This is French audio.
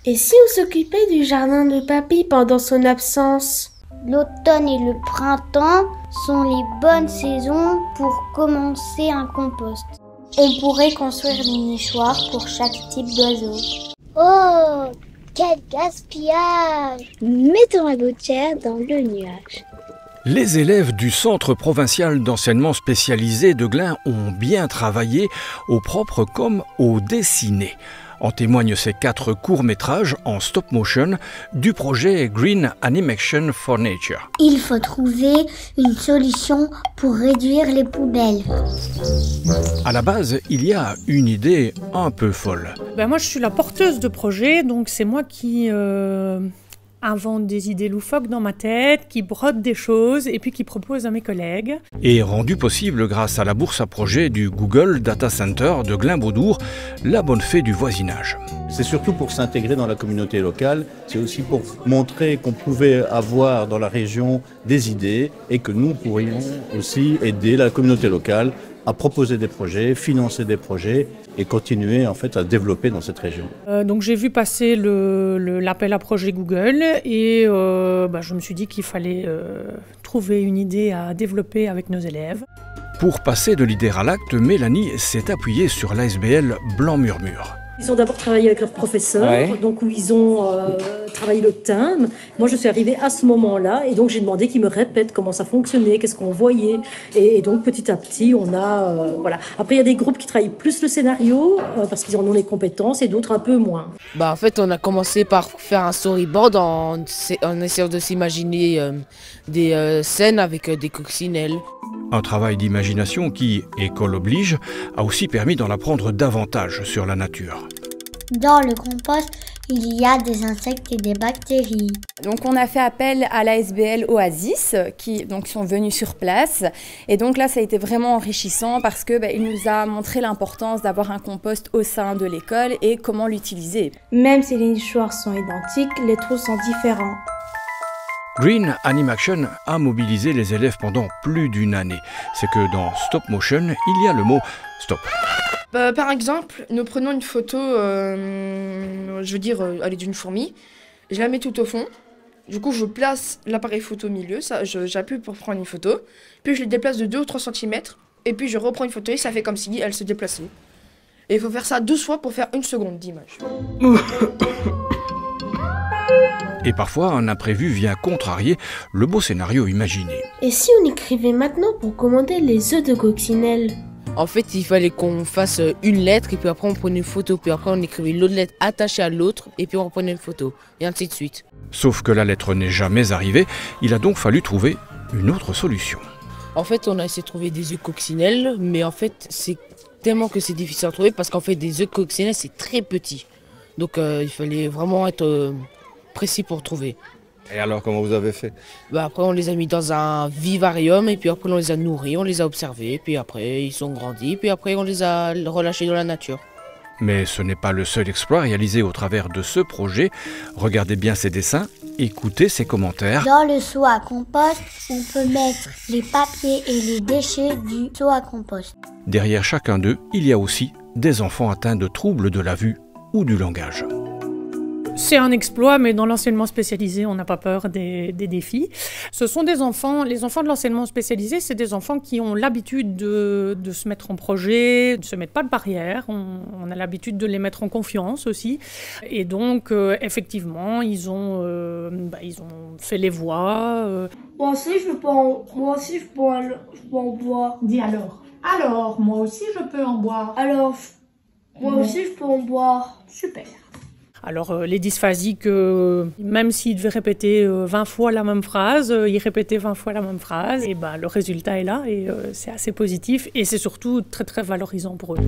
Et si on s'occupait du jardin de papy pendant son absence? L'automne et le printemps sont les bonnes saisons pour commencer un compost. On pourrait construire des nichoirs pour chaque type d'oiseau. Oh, quel gaspillage! Mettons la gouttière dans le nuage. Les élèves du Centre provincial d'enseignement spécialisé de Glin ont bien travaillé, au propre comme au dessiné. En témoignent ces 4 courts-métrages en stop-motion du projet Green Animation for Nature. Il faut trouver une solution pour réduire les poubelles. À la base, il y a une idée un peu folle. Moi, je suis la porteuse de projet, donc c'est moi qui invente des idées loufoques dans ma tête, qui brode des choses et puis qui propose à mes collègues. Et rendu possible grâce à la bourse à projet du Google Data Center de Glin-Baudour, la bonne fée du voisinage. C'est surtout pour s'intégrer dans la communauté locale, c'est aussi pour montrer qu'on pouvait avoir dans la région des idées et que nous pourrions aussi aider la communauté locale à proposer des projets, financer des projets et continuer en fait à développer dans cette région. Donc j'ai vu passer l'appel à projet Google et je me suis dit qu'il fallait trouver une idée à développer avec nos élèves. Pour passer de l'idée à l'acte, Mélanie s'est appuyée sur l'ASBL Blanc Murmure. Ils ont d'abord travaillé avec leurs professeurs, donc où ils ont travaillé le timbre. Moi, je suis arrivée à ce moment-là et donc j'ai demandé qu'ils me répètent comment ça fonctionnait, qu'est-ce qu'on voyait. Et donc petit à petit, on a voilà. Après, il y a des groupes qui travaillent plus le scénario parce qu'ils en ont les compétences et d'autres un peu moins. En fait, on a commencé par faire un storyboard en essayant de s'imaginer des scènes avec des coccinelles. Un travail d'imagination qui, école oblige, a aussi permis d'en apprendre davantage sur la nature. Dans le compost, il y a des insectes et des bactéries. Donc on a fait appel à l'ASBL Oasis qui sont venus sur place et donc là ça a été vraiment enrichissant parce que il nous a montré l'importance d'avoir un compost au sein de l'école et comment l'utiliser. Même si les nichoirs sont identiques, les trous sont différents. Green Animation a mobilisé les élèves pendant plus d'une année. C'est que dans Stop Motion, il y a le mot stop. Par exemple, nous prenons une photo, d'une fourmi. Je la mets tout au fond. Du coup, je place l'appareil photo au milieu. J'appuie pour prendre une photo. Puis je le déplace de 2 ou 3 cm. Et puis je reprends une photo et ça fait comme si elle se déplaçait. Et il faut faire ça 12 fois pour faire 1 seconde d'image. Et parfois, un imprévu vient contrarier le beau scénario imaginé. Et si on écrivait maintenant pour commander les œufs de coccinelle? En fait, il fallait qu'on fasse une lettre et puis après on prenait une photo. Puis après on écrivait l'autre lettre attachée à l'autre et puis on reprenait une photo. Et ainsi de suite. Sauf que la lettre n'est jamais arrivée, il a donc fallu trouver une autre solution. En fait, on a essayé de trouver des œufs coccinelles, mais en fait, c'est tellement que c'est difficile à trouver parce qu'en fait, des œufs coccinelles, c'est très petit. Donc il fallait vraiment être précis pour trouver. Et alors, comment vous avez fait? Après, on les a mis dans un vivarium et puis après, on les a nourris, on les a observés. Puis après, ils sont grandis. Puis après, on les a relâchés dans la nature. Mais ce n'est pas le seul exploit réalisé au travers de ce projet. Regardez bien ces dessins, écoutez ces commentaires. Dans le seau à compost, on peut mettre les papiers et les déchets du seau à compost. Derrière chacun d'eux, il y a aussi des enfants atteints de troubles de la vue ou du langage. C'est un exploit, mais dans l'enseignement spécialisé, on n'a pas peur des défis. Ce sont des enfants, les enfants de l'enseignement spécialisé, c'est des enfants qui ont l'habitude de se mettre en projet, de ne se mettre pas de barrière. On a l'habitude de les mettre en confiance aussi. Et donc, effectivement, ils ont fait les voix. Moi aussi, je peux en boire. Dis alors. Alors, moi aussi, je peux en boire. Alors, moi aussi, je peux en boire. Super. Alors les dysphasiques, même s'ils devaient répéter 20 fois la même phrase, ils répétaient 20 fois la même phrase. Et le résultat est là et c'est assez positif et c'est surtout très très valorisant pour eux.